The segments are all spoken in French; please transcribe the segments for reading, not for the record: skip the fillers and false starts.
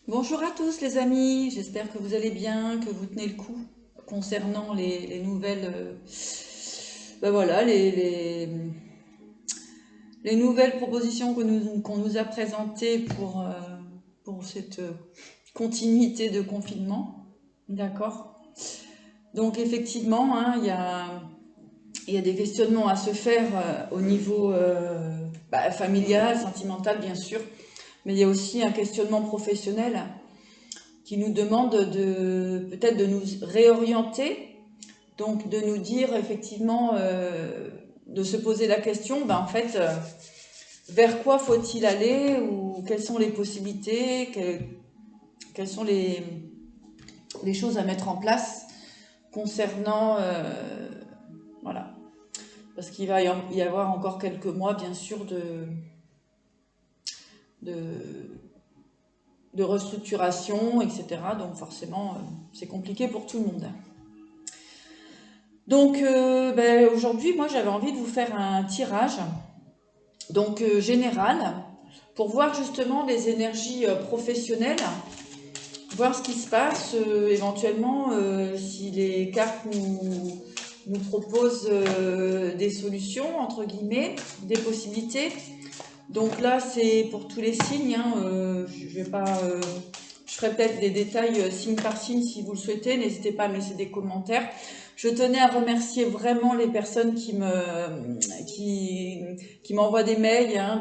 Bonjour à tous les amis, j'espère que vous allez bien, que vous tenez le coup concernant les nouvelles, ben voilà, les nouvelles propositions qu'on nous a présentées pour cette continuité de confinement. D'accord. Donc effectivement, hein, il y a des questionnements à se faire au niveau familial, sentimental bien sûr, mais il y a aussi un questionnement professionnel qui nous demande de peut-être de nous réorienter, donc de nous dire effectivement, de se poser la question, ben en fait, vers quoi faut-il aller ou quelles sont les possibilités, quelles sont les choses à mettre en place concernant, voilà, parce qu'il va y avoir encore quelques mois, bien sûr, de, de restructuration, etc. Donc forcément, c'est compliqué pour tout le monde. Donc aujourd'hui, moi j'avais envie de vous faire un tirage donc général pour voir justement les énergies professionnelles, voir ce qui se passe, éventuellement si les cartes nous proposent des solutions, entre guillemets, des possibilités. Donc là c'est pour tous les signes, hein, je vais pas... je ferai peut-être des détails signe par signe si vous le souhaitez, n'hésitez pas à me laisser des commentaires. Je tenais à remercier vraiment les personnes qui m'envoient des mails, hein,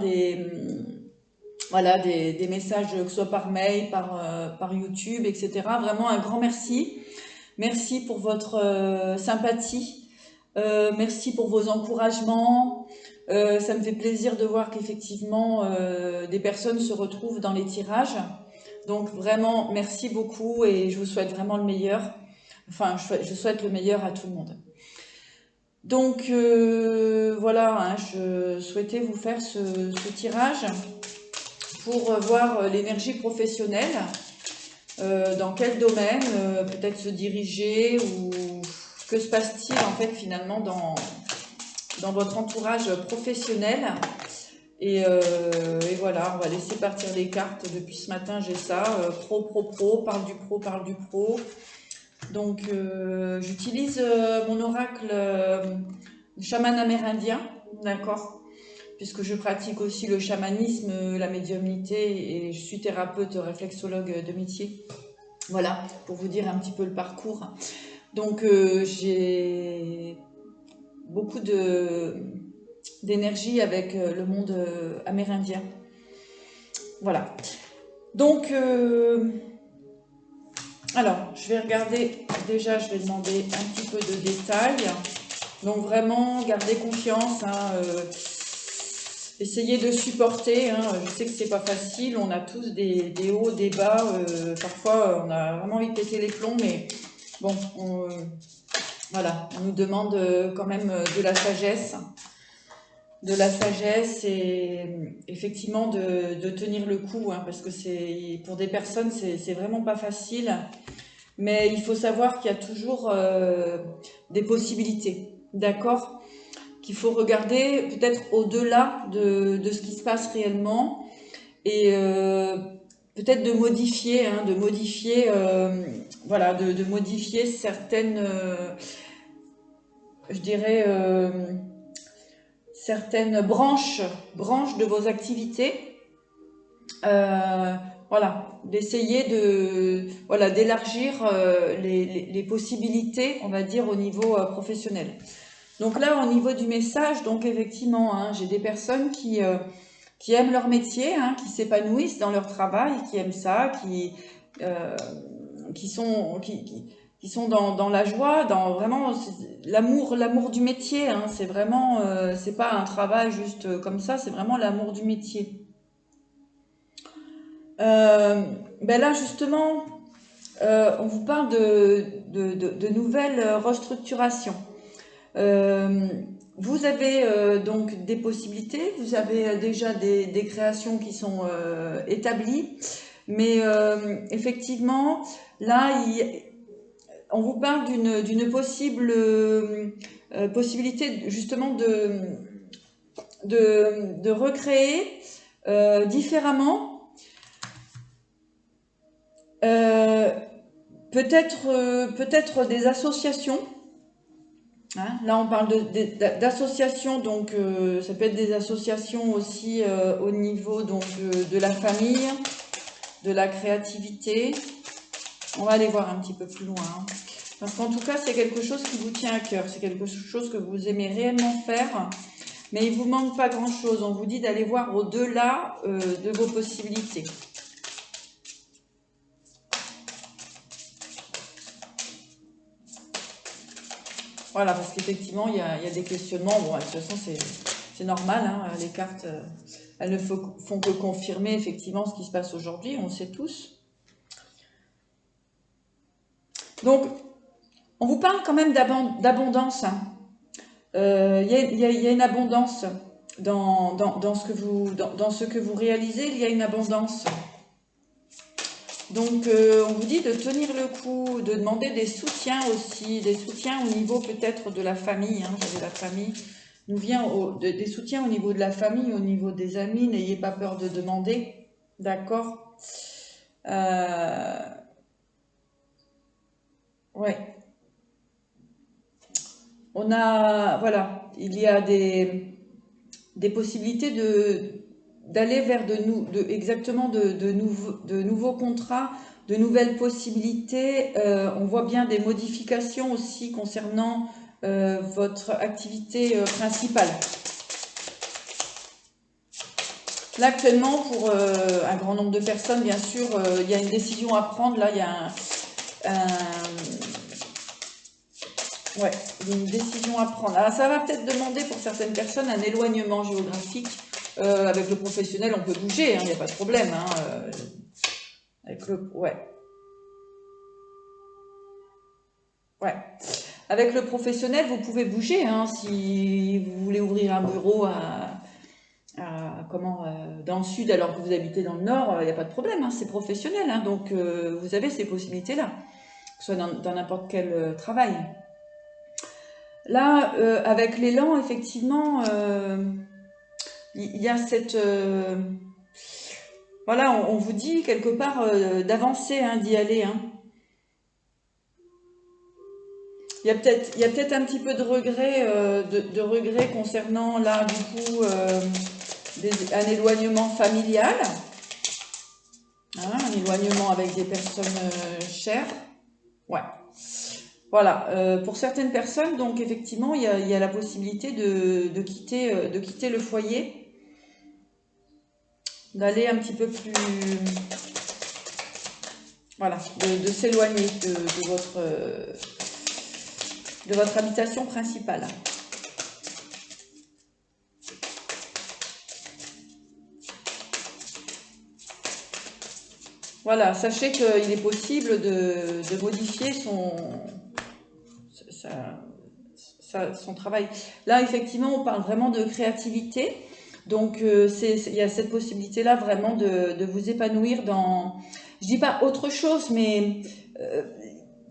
voilà, des messages, que ce soit par mail, par YouTube, etc. Vraiment un grand merci. Merci pour votre sympathie. Merci pour vos encouragements. Ça me fait plaisir de voir qu'effectivement des personnes se retrouvent dans les tirages. Donc vraiment, merci beaucoup et je vous souhaite vraiment le meilleur. Enfin, je souhaite le meilleur à tout le monde. Donc voilà, hein, je souhaitais vous faire ce tirage pour voir l'énergie professionnelle, dans quel domaine peut-être se diriger ou que se passe-t-il en fait finalement dans votre entourage professionnel. Et voilà, on va laisser partir les cartes. Depuis ce matin, j'ai ça. Pro, parle du pro, parle du pro. Donc, j'utilise mon oracle chaman amérindien, d'accord, puisque je pratique aussi le chamanisme, la médiumnité et je suis thérapeute réflexologue de métier. Voilà, pour vous dire un petit peu le parcours. Donc, j'ai beaucoup d'énergie avec le monde amérindien. Voilà. Donc, alors, je vais regarder, déjà, je vais demander un petit peu de détails. Donc, vraiment, gardez confiance, hein, essayez de supporter, hein. Je sais que c'est pas facile, on a tous des hauts, des bas, parfois on a vraiment envie de péter les plombs, mais bon, voilà, on nous demande quand même de la sagesse et effectivement de tenir le coup, hein, parce que pour des personnes, c'est vraiment pas facile. Mais il faut savoir qu'il y a toujours des possibilités, d'accord? Qu'il faut regarder peut-être au-delà de ce qui se passe réellement et peut-être de modifier, hein, voilà, de modifier certaines, je dirais, certaines branches de vos activités. Voilà, d'essayer voilà, d'élargir les possibilités, on va dire, au niveau professionnel. Donc là, au niveau du message, donc effectivement, hein, j'ai des personnes qui aiment leur métier, hein, qui s'épanouissent dans leur travail, qui aiment ça, euh, qui sont dans la joie, dans vraiment l'amour du métier. Hein, c'est vraiment, c'est pas un travail juste comme ça, c'est vraiment l'amour du métier. Euh, ben là, justement, on vous parle de nouvelles restructurations. Euh, Vous avez donc des possibilités, vous avez déjà des créations qui sont établies, mais effectivement, là, on vous parle d'une possible possibilité justement de recréer différemment peut-être des associations. Hein, là, on parle d'associations, donc ça peut être des associations aussi au niveau donc, de la famille, de la créativité. On va aller voir un petit peu plus loin. Hein. Parce qu'en tout cas, c'est quelque chose qui vous tient à cœur. C'est quelque chose que vous aimez réellement faire. Mais il ne vous manque pas grand-chose. On vous dit d'aller voir au-delà de vos possibilités. Voilà, parce qu'effectivement, il y a des questionnements. Bon, de toute façon, c'est normal. Hein, les cartes, elles ne font que confirmer effectivement ce qui se passe aujourd'hui. On le sait tous. Donc, on vous parle quand même d'abondance. Hein. Il y a une abondance dans ce que vous réalisez. Il y a une abondance. Donc, on vous dit de tenir le coup, de demander des soutiens aussi, des soutiens au niveau peut-être de la famille. Hein, j'avais la famille. Nous vient des soutiens au niveau de la famille, au niveau des amis. N'ayez pas peur de demander. D'accord. Ouais. On a, voilà, il y a des possibilités d'aller vers exactement de nouveaux contrats, de nouvelles possibilités. On voit bien des modifications aussi concernant votre activité principale. Là, actuellement, pour un grand nombre de personnes, bien sûr, il y a une décision à prendre. Là, il y a ouais, une décision à prendre. Alors, ça va peut-être demander pour certaines personnes un éloignement géographique. Avec le professionnel, on peut bouger, il n'y a pas de problème. Hein, ouais. Ouais. Avec le professionnel, vous pouvez bouger. Hein, si vous voulez ouvrir un bureau dans le sud alors que vous habitez dans le nord, il n'y a pas de problème. Hein, c'est professionnel. Hein, donc, vous avez ces possibilités-là, que ce soit dans n'importe quel travail. Là, avec l'élan, effectivement, il y a cette... voilà, on vous dit quelque part d'avancer, hein, d'y aller. Hein. Il y a peut-être un petit peu de regret, concernant, là, du coup, un éloignement familial. Hein, un éloignement avec des personnes chères. Ouais. Voilà. Pour certaines personnes, donc, effectivement, il y a la possibilité de quitter le foyer, d'aller un petit peu plus... Voilà, de s'éloigner de votre habitation principale. Voilà, sachez qu'il est possible de modifier son travail. Là, effectivement, on parle vraiment de créativité. Donc, il y a cette possibilité-là vraiment de vous épanouir dans... Je dis pas autre chose, mais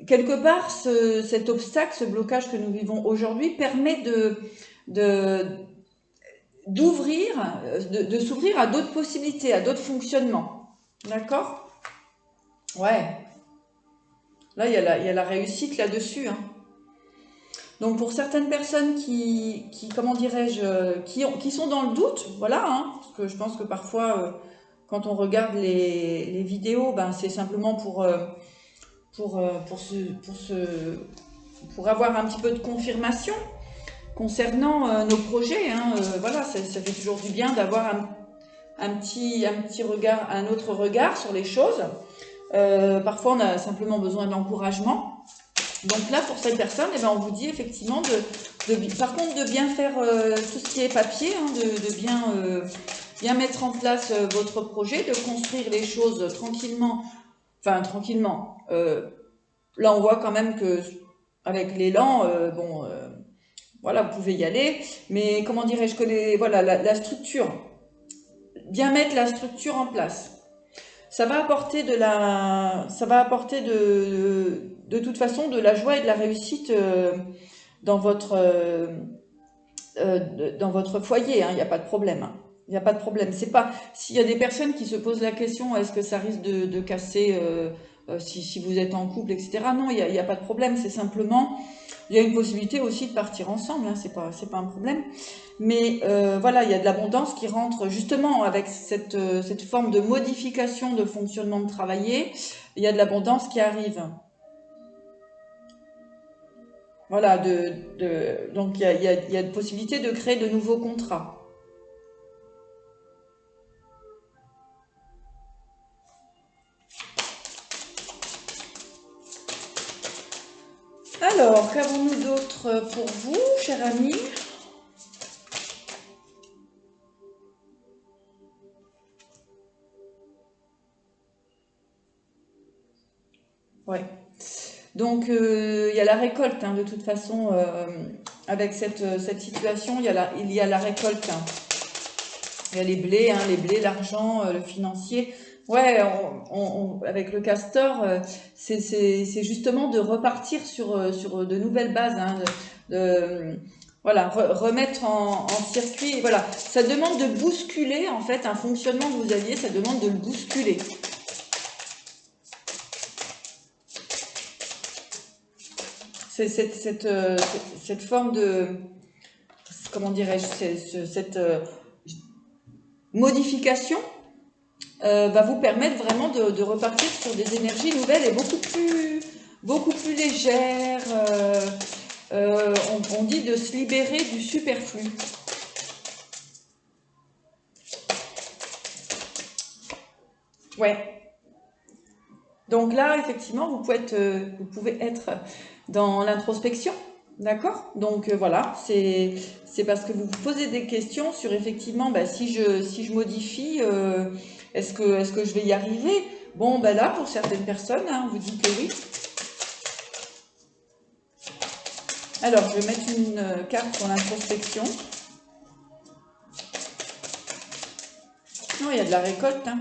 quelque part, cet obstacle, ce blocage que nous vivons aujourd'hui permet d'ouvrir, de s'ouvrir à d'autres possibilités, à d'autres fonctionnements. D'accord ? Ouais. Là, il y a la réussite là-dessus. Hein. Donc, pour certaines personnes comment dirais-je, qui sont dans le doute, voilà, hein, parce que je pense que parfois, quand on regarde les vidéos, ben, c'est simplement pour avoir un petit peu de confirmation concernant nos projets. Hein, voilà, ça fait toujours du bien d'avoir un petit regard, un autre regard sur les choses. Parfois, on a simplement besoin d'encouragement. Donc là, pour cette personne, eh ben, on vous dit effectivement par contre de bien faire tout ce qui est papier, hein, de bien mettre en place votre projet, de construire les choses tranquillement. Enfin, tranquillement. Là, on voit quand même que avec l'élan, voilà, vous pouvez y aller. Mais comment dirais-je que voilà, la structure, bien mettre la structure en place. Ça va apporter de toute façon de la joie et de la réussite dans votre foyer. Il n'y a pas de problème. Hein. Il n'y a pas de problème. C'est pas s'il y a des personnes qui se posent la question, est-ce que ça risque de casser si vous êtes en couple, etc. Non, il n'y a pas de problème, c'est simplement, il y a une possibilité aussi de partir ensemble, hein, c'est pas un problème. Mais voilà, il y a de l'abondance qui rentre justement avec cette forme de modification de fonctionnement de travailler, il y a de l'abondance qui arrive. Voilà, donc il y a de possibilité de créer de nouveaux contrats. Alors, qu'avons-nous d'autre pour vous, cher ami? Ouais. Donc, il y a la récolte, hein, de toute façon, avec cette situation, il y a la récolte. Hein. Il y a les blés, l'argent, le financier. Ouais, avec le castor, c'est justement de repartir sur de nouvelles bases, hein, voilà, remettre en circuit. Voilà, ça demande de bousculer, en fait, un fonctionnement que vous aviez, ça demande de le bousculer. C'est cette forme de, comment dirais-je, cette modification va vous permettre vraiment de repartir sur des énergies nouvelles et beaucoup plus légères. On dit de se libérer du superflu. Ouais. Donc là, effectivement, vous pouvez être dans l'introspection, d'accord? Donc voilà, c'est parce que vous vous posez des questions sur effectivement, bah, si je modifie, est-ce que je vais y arriver? Bon, ben là, pour certaines personnes, hein, on vous dit que oui. Alors, je vais mettre une carte sur l'introspection. Non, il y a de la récolte, hein.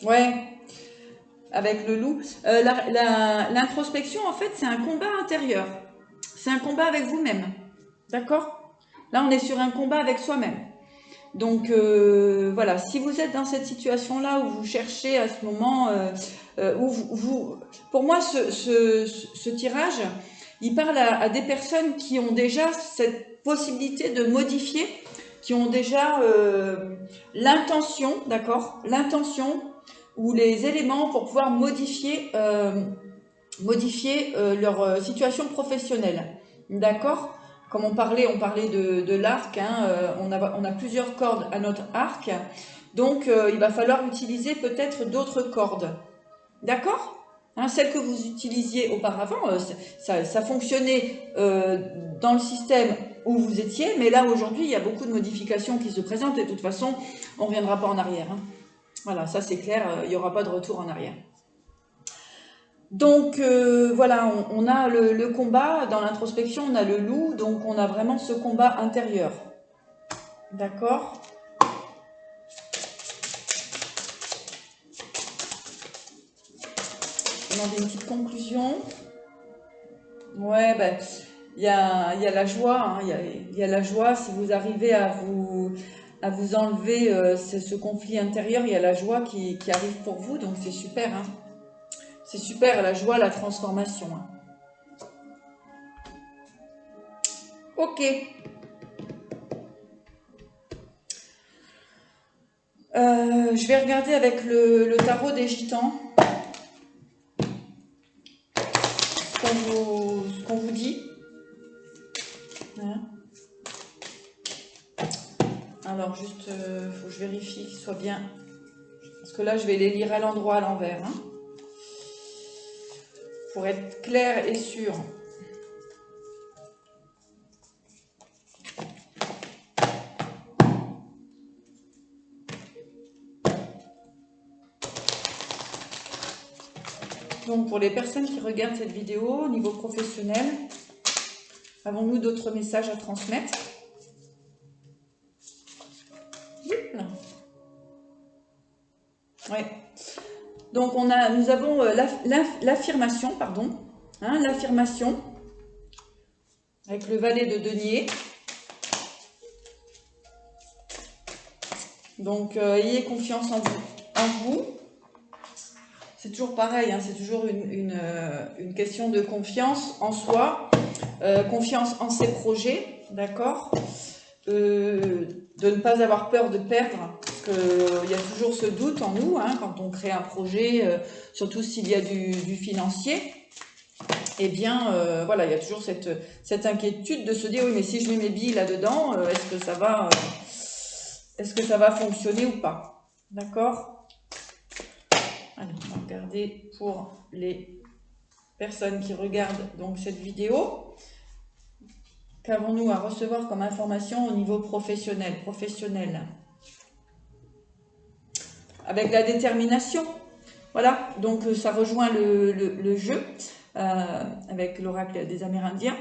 Ouais, avec le loup. L'introspection, en fait, c'est un combat intérieur. C'est un combat avec vous-même. D'accord? Là, on est sur un combat avec soi-même. Donc, voilà, si vous êtes dans cette situation-là où vous cherchez à ce moment, pour moi, ce tirage, il parle à des personnes qui ont déjà cette possibilité de modifier, qui ont déjà l'intention, d'accord? L'intention ou les éléments pour pouvoir modifier leur situation professionnelle. D'accord? Comme on parlait de l'arc, hein, on a plusieurs cordes à notre arc, donc il va falloir utiliser peut-être d'autres cordes. D'accord? Hein, celles que vous utilisiez auparavant, ça fonctionnait dans le système où vous étiez, mais là aujourd'hui il y a beaucoup de modifications qui se présentent et de toute façon on ne reviendra pas en arrière. Hein. Voilà, ça c'est clair, il n'y aura pas de retour en arrière. Donc voilà, on a le combat, dans l'introspection on a le loup, donc on a vraiment ce combat intérieur. D'accord? Je vais demander une petite conclusion. Ouais, ben, il y a la joie, hein, il y a la joie, si vous arrivez à vous enlever ce conflit intérieur, il y a la joie qui arrive pour vous, donc c'est super, hein. C'est super, la joie, la transformation. Hein. Ok. Je vais regarder avec le tarot des gitans ce qu'on vous dit. Hein. Alors juste, faut que je vérifie qu'il soit bien. Parce que là, je vais les lire à l'endroit, à l'envers. Hein. Pour être clair et sûr. Donc pour les personnes qui regardent cette vidéo au niveau professionnel, avons-nous d'autres messages à transmettre? Ouais. Donc nous avons l'affirmation, pardon, hein, l'affirmation avec le valet de denier. Donc, ayez confiance en vous. C'est toujours pareil, hein, c'est toujours une question de confiance en soi, confiance en ses projets, d'accord, de ne pas avoir peur de perdre, parce qu'il y a toujours ce doute en nous, hein, quand on crée un projet, surtout s'il y a du financier, eh bien, voilà, il y a toujours cette inquiétude de se dire, oui, mais si je mets mes billes là-dedans, est-ce que ça va fonctionner ou pas, d'accord? Allez, on va regarder pour les personnes qui regardent donc cette vidéo. Qu'avons-nous à recevoir comme information au niveau professionnel? Avec la détermination. Voilà, donc ça rejoint le jeu avec l'oracle des Amérindiens.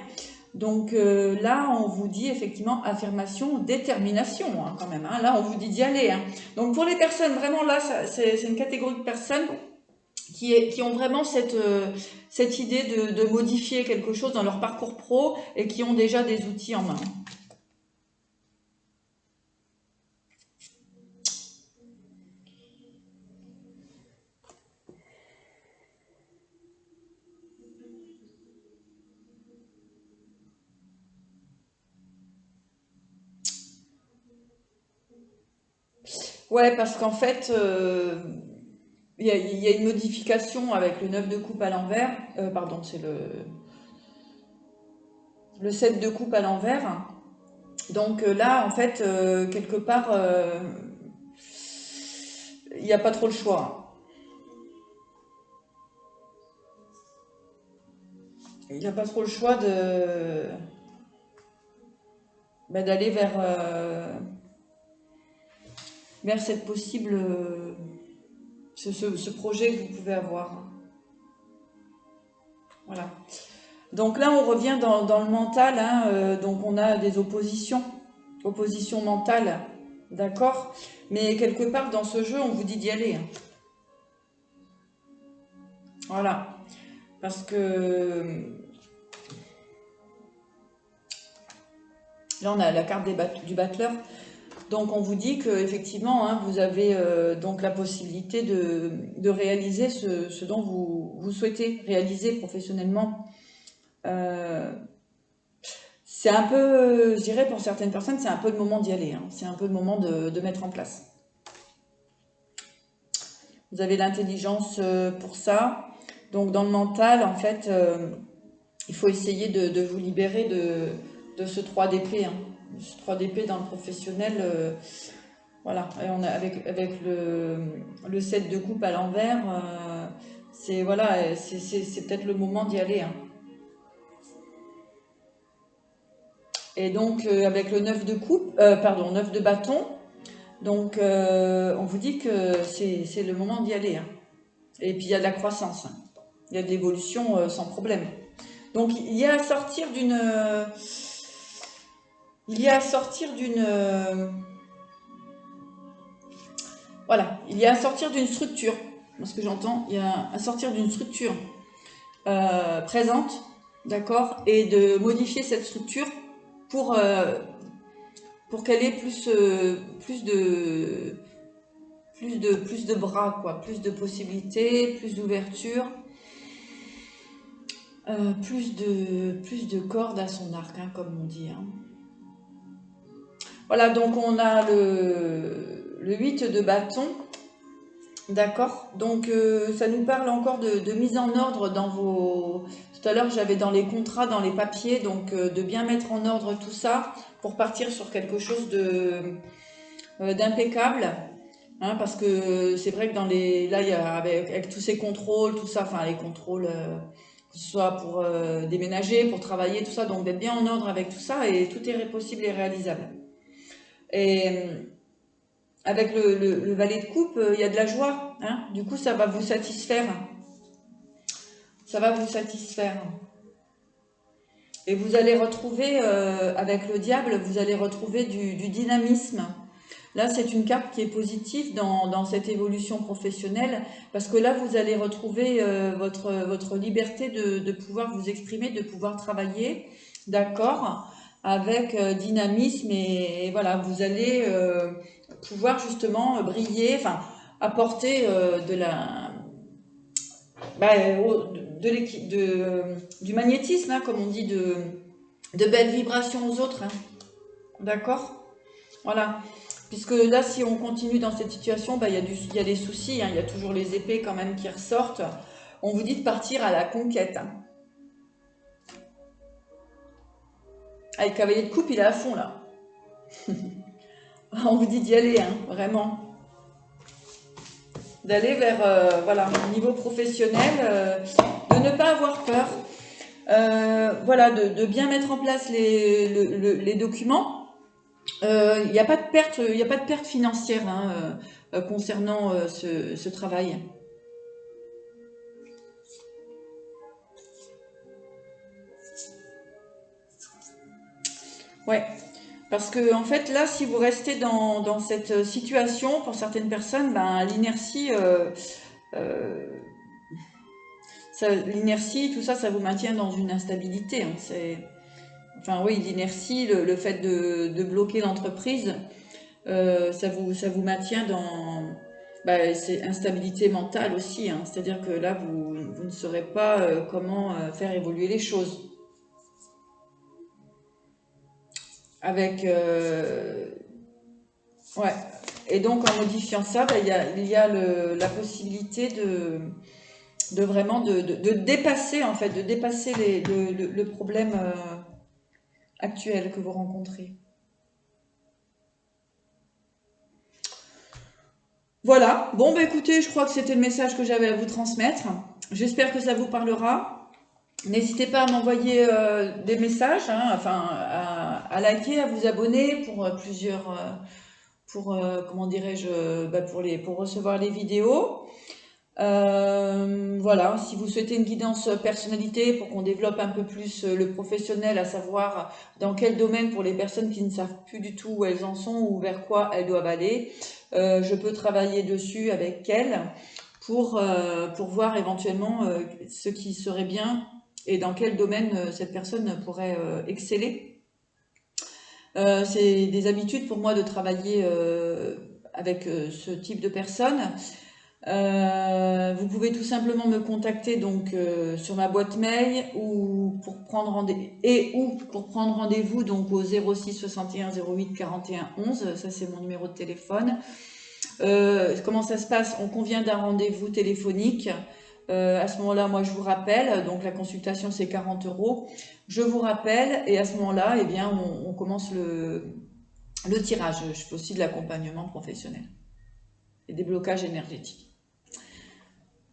Donc là, on vous dit effectivement affirmation, détermination hein, quand même. Hein. Là, on vous dit d'y aller. Hein. Donc pour les personnes, vraiment là, c'est une catégorie de personnes qui ont vraiment cette idée de modifier quelque chose dans leur parcours pro et qui ont déjà des outils en main. Ouais, parce qu'en fait, il y a une modification avec le 9 de coupe à l'envers. Pardon, c'est le 7 de coupe à l'envers. Donc là, en fait, quelque part, il n'y a pas trop le choix. Il n'y a pas trop le choix d'aller vers cette possible, ce projet que vous pouvez avoir. Voilà. Donc là, on revient dans le mental. Hein, donc on a des oppositions mentales, d'accord. Mais quelque part dans ce jeu, on vous dit d'y aller. Hein. Voilà. Parce que là, on a la carte du battleur. Donc on vous dit que effectivement, hein, vous avez donc la possibilité de réaliser ce dont vous souhaitez réaliser professionnellement. C'est un peu, je dirais pour certaines personnes, c'est un peu le moment d'y aller. Hein. C'est un peu le moment de mettre en place. Vous avez l'intelligence pour ça. Donc dans le mental, en fait, il faut essayer de vous libérer de ce 3 d'épée. Hein. Ce 3 d'épée dans le professionnel, voilà. Et on a avec le 7 de coupe à l'envers, c'est voilà, c'est peut-être le moment d'y aller. Hein. Et donc avec le 9 de coupe, 9 de bâton, donc on vous dit que c'est le moment d'y aller. Hein. Et puis il y a de la croissance, hein. Il y a de l'évolution sans problème. Donc il y a à sortir d'une voilà, il y a à sortir d'une structure. Ce que j'entends, il y a à sortir d'une structure présente, d'accord, et de modifier cette structure pour qu'elle ait plus de bras, quoi, plus de possibilités, plus d'ouverture, plus de cordes à son arc, hein, comme on dit. Hein. Voilà, donc on a le 8 de bâton, d'accord. Donc ça nous parle encore de mise en ordre dans vos... Tout à l'heure j'avais dans les contrats, dans les papiers, donc de bien mettre en ordre tout ça pour partir sur quelque chose d'impeccable. Hein, parce que c'est vrai que là il y a avec tous ces contrôles, tout ça, enfin les contrôles, que ce soit pour déménager, pour travailler, tout ça, donc d'être bien en ordre avec tout ça et tout est possible et réalisable. Et avec le valet de coupe, il y a de la joie, hein, du coup ça va vous satisfaire. Ça va vous satisfaire. Et vous allez retrouver, avec le diable, vous allez retrouver du dynamisme. Là, c'est une carte qui est positive dans cette évolution professionnelle, parce que là, vous allez retrouver votre liberté de pouvoir vous exprimer, de pouvoir travailler, d'accord, avec dynamisme, et voilà, vous allez pouvoir justement briller, enfin apporter de la, du magnétisme, hein, comme on dit, de belles vibrations aux autres. Hein. D'accord? Voilà. Puisque là, si on continue dans cette situation, il y a des soucis, hein, il y a toujours les épées quand même qui ressortent. On vous dit de partir à la conquête. Hein. Ah, le cavalier de coupe, il est à fond là. On vous dit d'y aller, hein, vraiment. D'aller vers, voilà, au niveau professionnel, de ne pas avoir peur. Voilà, de bien mettre en place les documents. Il n'y a pas de perte, il n'y a pas de perte financière hein, concernant ce travail. Ouais, parce que en fait là, si vous restez dans cette situation, pour certaines personnes, ben, l'inertie, l'inertie, tout ça, ça vous maintient dans une instabilité. Hein, enfin oui, l'inertie, le fait de bloquer l'entreprise, ça vous maintient dans c'est instabilité mentale aussi. Hein, c'est-à-dire que là, vous ne saurez pas comment faire évoluer les choses. Avec ouais. Et donc en modifiant ça, il y a la possibilité de vraiment de dépasser en fait, de dépasser le problème actuel que vous rencontrez. Voilà, bon écoutez, je crois que c'était le message que j'avais à vous transmettre. J'espère que ça vous parlera. N'hésitez pas à m'envoyer des messages, hein, enfin à liker, à vous abonner pour plusieurs, comment dirais-je, pour recevoir les vidéos. Voilà, si vous souhaitez une guidance personnalité pour qu'on développe un peu plus le professionnel, à savoir dans quel domaine pour les personnes qui ne savent plus du tout où elles en sont ou vers quoi elles doivent aller, je peux travailler dessus avec elles pour voir éventuellement ce qui serait bien et dans quel domaine cette personne pourrait exceller. C'est des habitudes pour moi de travailler avec ce type de personnes. Vous pouvez tout simplement me contacter donc sur ma boîte mail ou pour prendre rendez-vous donc au 06 61 08 41 11. Ça c'est mon numéro de téléphone. Comment ça se passe? On convient d'un rendez-vous téléphonique. À ce moment-là, moi je vous rappelle, donc la consultation c'est 40 €. Je vous rappelle et à ce moment-là, eh bien, on commence le tirage. Je fais aussi de l'accompagnement professionnel et des blocages énergétiques.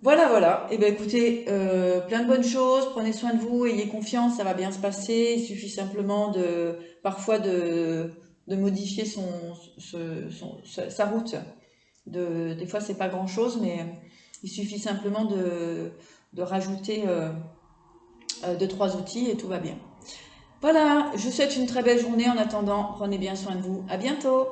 Voilà, voilà. Et bien écoutez, plein de bonnes choses. Prenez soin de vous, ayez confiance, ça va bien se passer. Il suffit simplement parfois de modifier sa route. Des fois, c'est pas grand-chose, mais il suffit simplement de rajouter 2-3 outils et tout va bien. Voilà, je vous souhaite une très belle journée. En attendant, prenez bien soin de vous. À bientôt.